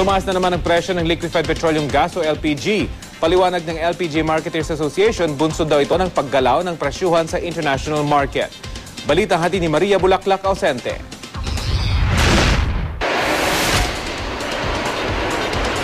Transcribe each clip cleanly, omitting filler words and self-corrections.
Tumaas na naman ang presyo ng liquefied petroleum gas o LPG. Paliwanag ng LPG Marketers Association, bunsod daw ito ng paggalaw ng presyuhan sa international market. Balitang hati ni Maria Bulaklak Ausente.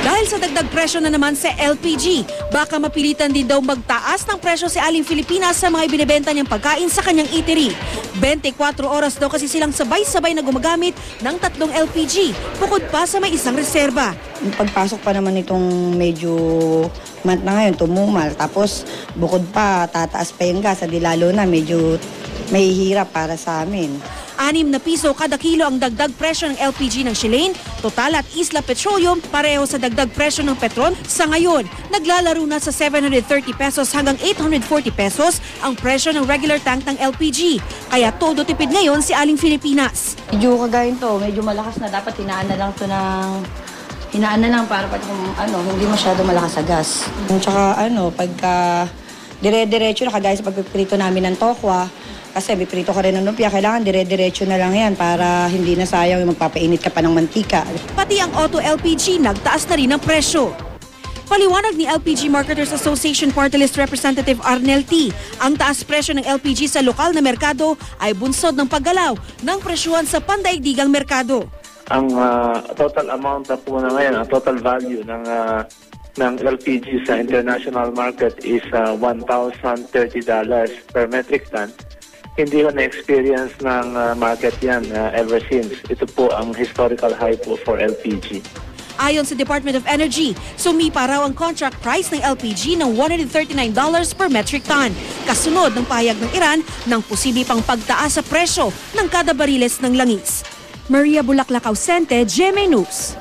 Dahil sa dagdag presyo na naman sa LPG, baka mapilitan din daw magtaas ng presyo si Aling Filipinas sa mga ibinebenta niyang pagkain sa kanyang eatery. 24 oras daw kasi silang sabay-sabay na gumagamit ng 3 LPG, bukod pa sa may isang reserba. Pagpasok pa naman itong medyo month na ngayon, tumumal. Tapos bukod pa, tataas pa yung gas, adi lalo na medyo may hirap para sa amin. 6 na piso kada kilo ang dagdag presyo ng LPG ng Shilane, Total at Isla Petroleum pareho sa dagdag presyo ng Petron. Sa ngayon, naglalaro na sa 730 pesos hanggang 840 pesos ang presyo ng regular tank ng LPG. Kaya todo tipid ngayon si Aling Filipinas. Medyo kagayin to, medyo malakas na, dapat hinaan na lang para kung hindi masyado malakas sa gas. Tsaka pagka dire-diretso na kagaya sa pagpiprito namin ng tokwa, kasi biprito ka rin ng lumpia, kailangan dire-diretso na lang yan para hindi na sayang yung magpapainit ka pa ng mantika. Pati ang auto LPG nagtaas na rin ang presyo. Paliwanag ni LPG Marketers Association Party List Representative Arnel T., ang taas presyo ng LPG sa lokal na merkado ay bunsod ng paggalaw ng presyuhan sa pandaigdigang merkado. Ang total amount na po na ngayon, ang total value ng LPG sa international market is $1,030 per metric ton. Hindi ko na-experience ng market yan ever since. Ito po ang historical high po for LPG. Ayon sa Department of Energy, sumipa raw ang contract price ng LPG ng $139 per metric ton. Kasunod ng pahayag ng Iran ng posible pang pagtaas sa presyo ng kada bariles ng langis. Maria Bulaklak Ausente, GMA News.